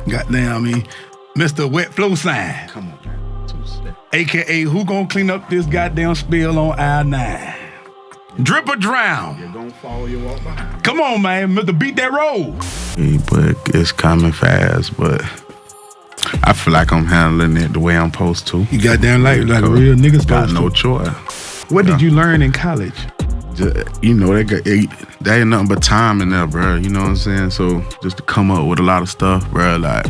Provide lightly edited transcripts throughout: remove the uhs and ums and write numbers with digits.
Goddamn me, Mr. Wet Flow Sign. Come on, man. AKA, who gonna clean up this goddamn spill on I-9? Drip or drown? You're gonna follow your walk behind. Come on, man, Mr. Beat that road. But it's coming fast, but I feel like I'm handling it the way I'm supposed to. You goddamn like a real nigga supposed got no to. choice. What did you learn in college? You know, there ain't nothing but time in there, bro. You know what I'm saying? So just to come up with a lot of stuff, bro, like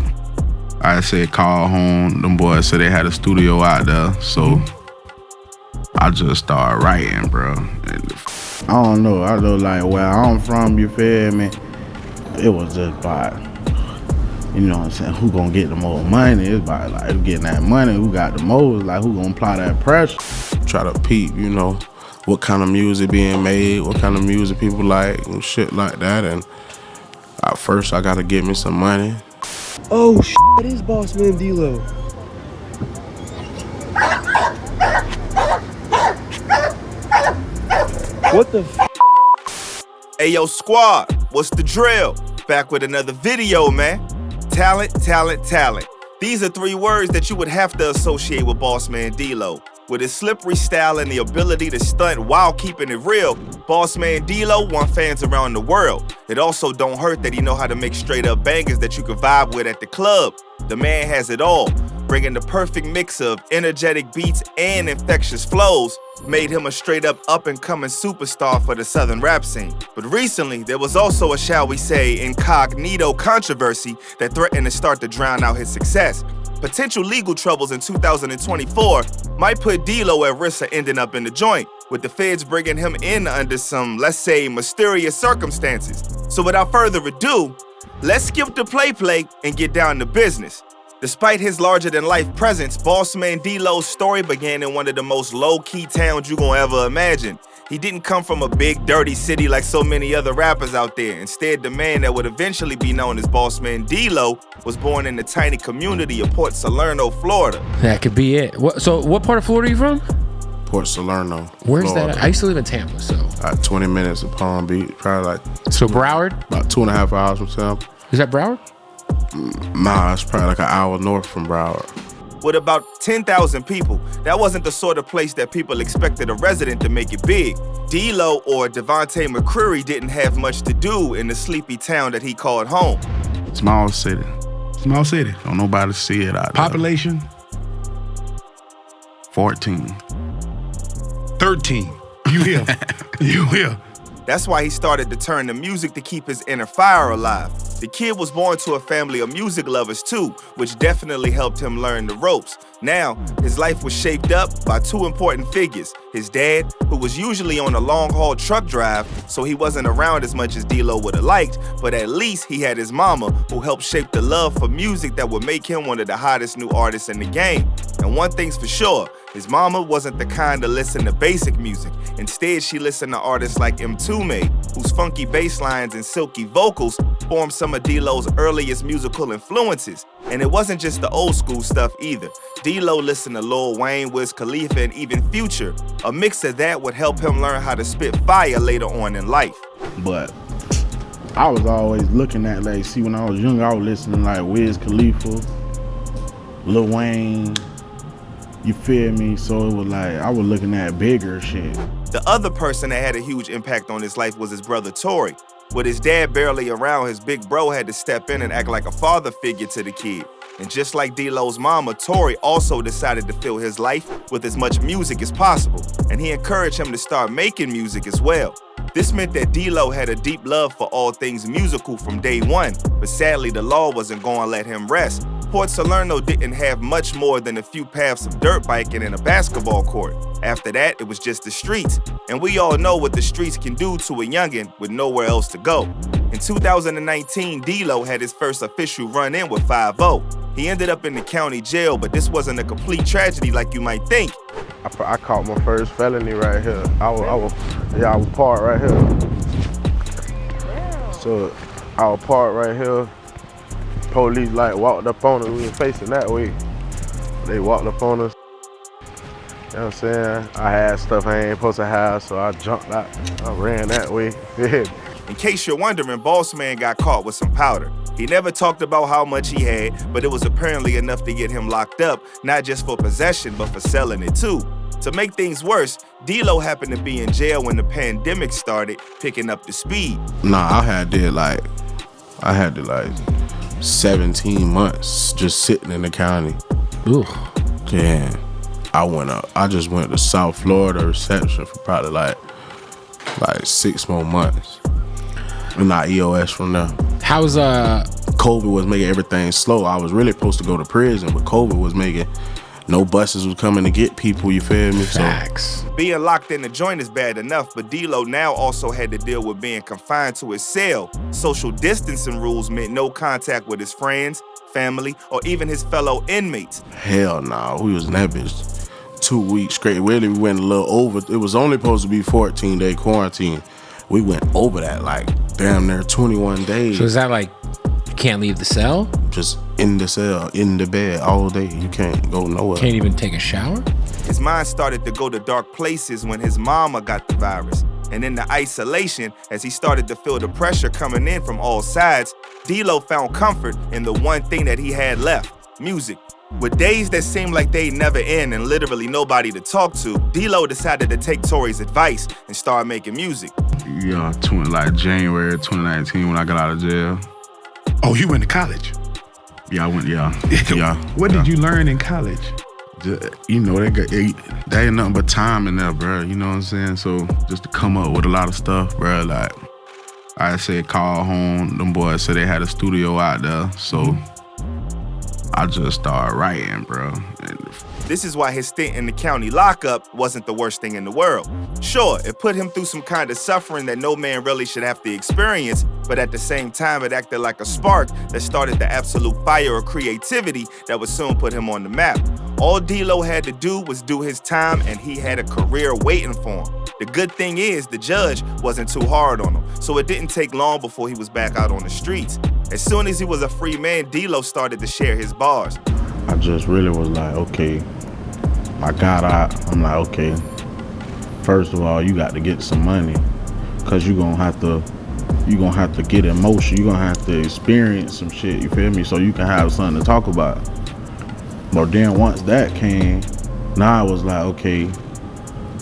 I said, call home. Them boys said they had a studio out there, so I just started writing, bro. And I don't know. I know, like, where I'm from, you feel me? It was just about, you know what I'm saying, who gonna get the most money? It's about, like, who getting that money, who got the most, like, who gonna apply that pressure. Try to peep, you know, what kind of music being made, what kind of music people like, and shit like that. And at first, I gotta get me some money. Oh, it is Bossman DLow. What the Hey, yo, squad, what's the drill? Back with another video, man. Talent, talent, talent. These are 3 words that you would have to associate with Bossman DLow. With his slippery style and the ability to stunt while keeping it real, Bossman DLow won fans around the world. It also don't hurt that he know how to make straight up bangers that you can vibe with at the club. The man has it all, bringing the perfect mix of energetic beats and infectious flows, made him a straight up and coming superstar for the southern rap scene. But recently, there was also a, shall we say, incognito controversy that threatened to start to drown out his success. Potential legal troubles in 2024 might put DLow at risk of ending up in the joint, with the feds bringing him in under some, let's say, mysterious circumstances. So without further ado, let's skip the play and get down to business. Despite his larger-than-life presence, Bossman DLow's story began in one of the most low-key towns you gon' ever imagine. He didn't come from a big, dirty city like so many other rappers out there. Instead, the man that would eventually be known as Bossman DLow was born in the tiny community of Port Salerno, Florida. That could be it. So what part of Florida are you from? Port Salerno. Where's Florida. that? I used to live in Tampa, so. 20 minutes of Palm Beach, probably like So Broward? about 2.5 hours from Tampa. Is that Broward? Nah, it's probably like an hour north from Broward. With about 10,000 people, that wasn't the sort of place that people expected a resident to make it big. DLow or Devontae McCreary didn't have much to do in the sleepy town that he called home. small city. Small city. Don't nobody see it out there. Population? 14. 13. You here. You here. That's why he started to turn to music to keep his inner fire alive. The kid was born to a family of music lovers too, which definitely helped him learn the ropes. Now, his life was shaped up by 2 important figures. His dad, who was usually on a long-haul truck drive, so he wasn't around as much as DLow would have liked, but at least he had his mama, who helped shape the love for music that would make him one of the hottest new artists in the game. And one thing's for sure, his mama wasn't the kind to listen to basic music. Instead, she listened to artists like M2 whose funky bass lines and silky vocals formed some of DLow's earliest musical influences. And it wasn't just the old school stuff either. DLow listened to Lil Wayne, Wiz Khalifa, and even Future. A mix of that would help him learn how to spit fire later on in life. But I was always looking at, like, see, when I was younger, I was listening to, like, Wiz Khalifa, Lil Wayne, you feel me? So it was like, I was looking at bigger shit. The other person that had a huge impact on his life was his brother Tory. With his dad barely around, his big bro had to step in and act like a father figure to the kid. And just like DLow's mama, Tory also decided to fill his life with as much music as possible. And he encouraged him to start making music as well. This meant that DLow had a deep love for all things musical from day one, but sadly the law wasn't going to let him rest. Port Salerno didn't have much more than a few paths of dirt biking and a basketball court. After that, it was just the streets. And we all know what the streets can do to a youngin' with nowhere else to go. In 2019, DLow had his first official run-in with 5-0. He ended up in the county jail, but this wasn't a complete tragedy like you might think. I caught my first felony right here. I was parked right here. So I was parked right here. Police like walked up on us. We were facing that way. They walked up on us. You know what I'm saying? I had stuff I ain't supposed to have, so I jumped out. I ran that way. In case you're wondering, Bossman got caught with some powder. He never talked about how much he had, but it was apparently enough to get him locked up, not just for possession, but for selling it too. To make things worse, DLow happened to be in jail when the pandemic started, picking up the speed. Nah, I had like 17 months just sitting in the county. Ooh. Yeah. I just went to South Florida reception for probably like 6 more months. And not EOS from there. How's COVID was making everything slow. I was really supposed to go to prison, but COVID was making no buses was coming to get people, you feel me? facts? Being locked in the joint is bad enough, but DLow now also had to deal with being confined to his cell. Social distancing rules meant no contact with his friends, family, or even his fellow inmates. Hell no, we was in that bitch 2 weeks straight. Really, we went a little over. It was only supposed to be 14-day quarantine. We went over that like damn near 21 days. So is that like you can't leave the cell? Just in the cell, in the bed all day. You can't go nowhere. Can't even take a shower? His mind started to go to dark places when his mama got the virus. And in the isolation, as he started to feel the pressure coming in from all sides, DLow found comfort in the one thing that he had left, music. With days that seemed like they'd never end and literally nobody to talk to, DLow decided to take Tory's advice and start making music. Yeah, January 2019 when I got out of jail. Oh, you went to college? Yeah, I went, yeah. What did you learn in college? You know, they ain't nothing but time in there, bro. You know what I'm saying? So just to come up with a lot of stuff, bro, like I said, call home. Them boys said they had a studio out there, so I just started writing, bro. This is why his stint in the county lockup wasn't the worst thing in the world. Sure, it put him through some kind of suffering that no man really should have to experience, but at the same time, it acted like a spark that started the absolute fire of creativity that would soon put him on the map. All DLow had to do was do his time, and he had a career waiting for him. The good thing is, the judge wasn't too hard on him, so it didn't take long before he was back out on the streets. As soon as he was a free man, DLow started to share his bars. I just really was like, okay, I got out. I'm like, okay, first of all, you got to get some money, cause you're gonna have to get in motion. You're gonna have to experience some shit, you feel me? So you can have something to talk about. But then once that came, now I was like, okay,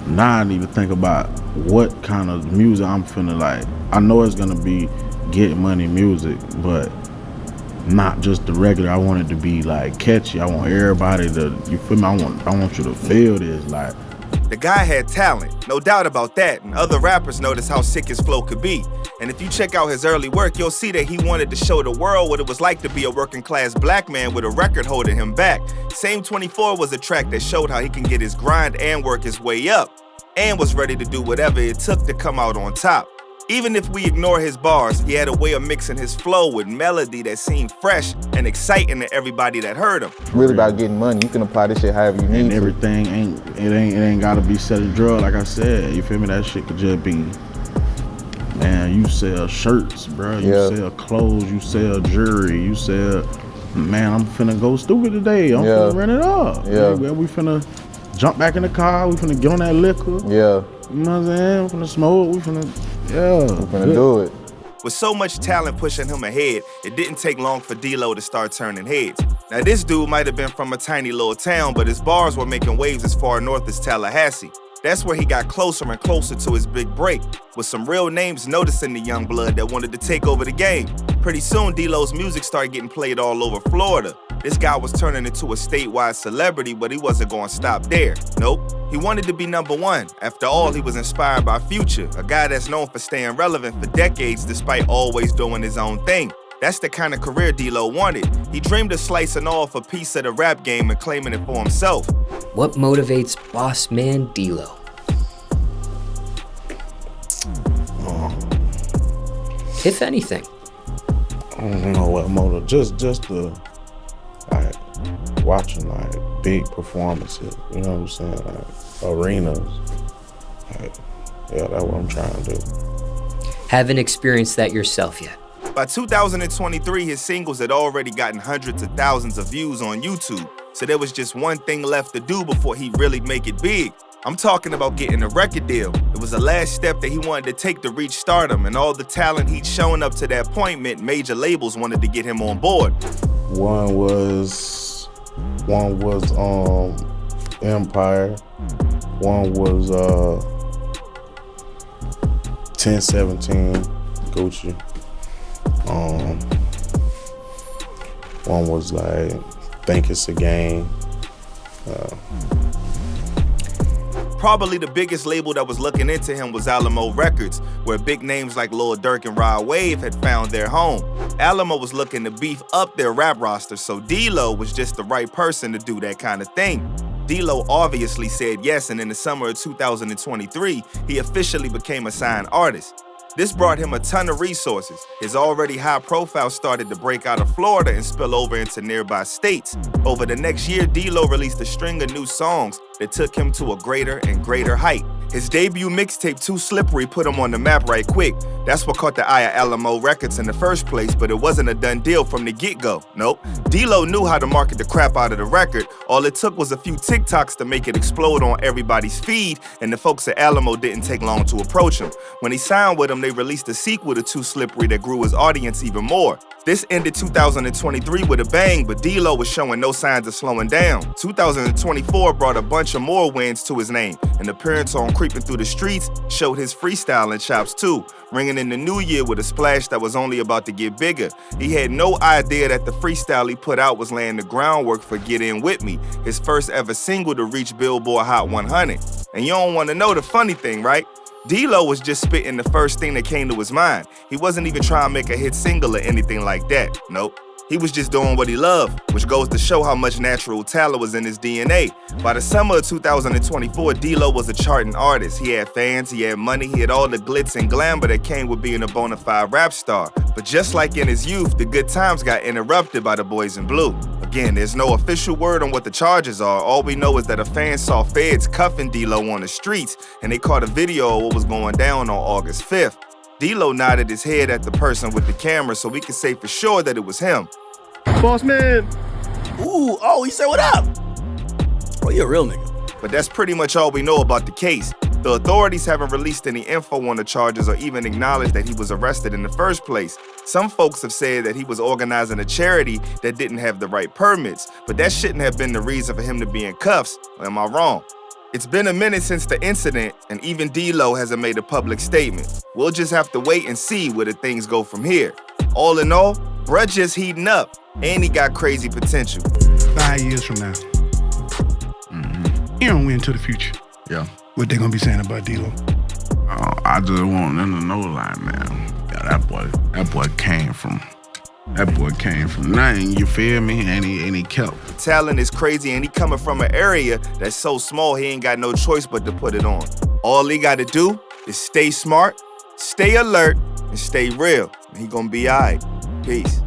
now I need to think about what kind of music I'm finna like. I know it's gonna be get money music, but not just the regular. I want it to be like catchy. I want everybody to, you feel me? I want you to feel this. Like, the guy had talent, no doubt about that, and other rappers noticed how sick his flow could be. And if you check out his early work, you'll see that he wanted to show the world what it was like to be a working class black man with a record holding him back. Same 24 was a track that showed how he can get his grind and work his way up, and was ready to do whatever it took to come out on top. Even if we ignore his bars, he had a way of mixing his flow with melody that seemed fresh and exciting to everybody that heard him. It's really about getting money. You can apply this shit however you need. And everything ain't gotta be selling drug. Like I said, you feel me? That shit could just be, man, you sell shirts, bro. You sell clothes. You sell jewelry. You sell, man, I'm finna go stupid today. I'm finna rent it up. Yeah. We finna jump back in the car. We finna get on that liquor. Yeah. You know what I'm saying? We finna smoke. We finna do it. With so much talent pushing him ahead, it didn't take long for DLow to start turning heads. Now this dude might have been from a tiny little town, but his bars were making waves as far north as Tallahassee. That's where he got closer and closer to his big break, with some real names noticing the young blood that wanted to take over the game. Pretty soon, DLow's music started getting played all over Florida. This guy was turning into a statewide celebrity, but he wasn't going to stop there. Nope, he wanted to be #1. After all, he was inspired by Future, a guy that's known for staying relevant for decades despite always doing his own thing. That's the kind of career DLow wanted. He dreamed of slicing off a piece of the rap game and claiming it for himself. What motivates Bossman DLow? If anything. I don't know what motive. Just the like watching like big performances. You know what I'm saying? Like arenas. Like, yeah, that's what I'm trying to do. Haven't experienced that yourself yet. By 2023, his singles had already gotten hundreds of thousands of views on YouTube, so there was just one thing left to do before he'd really make it big. I'm talking about getting a record deal. It was the last step that he wanted to take to reach stardom, and all the talent he'd shown up to that point meant major labels wanted to get him on board. One was Empire. One was 1017 Gucci. One was like Think It's a Game. Probably the biggest label that was looking into him was Alamo Records, where big names like Lil Durk and Rod Wave had found their home. Alamo was looking to beef up their rap roster, so DLow was just the right person to do that kind of thing. DLow obviously said yes, and in the summer of 2023, he officially became a signed artist. This brought him a ton of resources. His already high profile started to break out of Florida and spill over into nearby states. Over the next year, DLow released a string of new songs that took him to a greater and greater height. His debut mixtape, Too Slippery, put him on the map right quick. That's what caught the eye of Alamo Records in the first place, but it wasn't a done deal from the get-go. Nope. DLow knew how to market the crap out of the record. All it took was a few TikToks to make it explode on everybody's feed, and the folks at Alamo didn't take long to approach him. When he signed with them, they released a sequel to Too Slippery that grew his audience even more. This ended 2023 with a bang, but DLow was showing no signs of slowing down. 2024 brought a bunch of more wins to his name. An appearance on Creeping Through the Streets showed his freestyling chops too, ringing in the new year with a splash that was only about to get bigger. He had no idea that the freestyle he put out was laying the groundwork for Get In With Me, his first ever single to reach Billboard Hot 100. And you don't want to know the funny thing, right? DLow was just spitting the first thing that came to his mind. He wasn't even trying to make a hit single or anything like that. Nope. He was just doing what he loved, which goes to show how much natural talent was in his DNA. By the summer of 2024, DLow was a charting artist. He had fans, he had money, he had all the glitz and glamour that came with being a bona fide rap star. But just like in his youth, the good times got interrupted by the boys in blue. Again, there's no official word on what the charges are. All we know is that a fan saw feds cuffing DLow on the streets, and they caught a video of what was going down on August 5th. DLow nodded his head at the person with the camera so we could say for sure that it was him. Bossman. Ooh, oh, he said what up? Oh, you're a real nigga. But that's pretty much all we know about the case. The authorities haven't released any info on the charges or even acknowledged that he was arrested in the first place. Some folks have said that he was organizing a charity that didn't have the right permits, but that shouldn't have been the reason for him to be in cuffs. Or am I wrong? It's been a minute since the incident, and even DLow hasn't made a public statement. We'll just have to wait and see where the things go from here. All in all, bruh just heating up, and he got crazy potential. 5 years from now, you don't win to the future. Yeah. What they gonna be saying about DLow? I just want them to know, like, man, yeah, that boy came from nothing, you feel me? And he kept. The talent is crazy, and he coming from an area that's so small he ain't got no choice but to put it on. All he gotta do is stay smart, stay alert, and stay real. And he gonna be all right. Peace.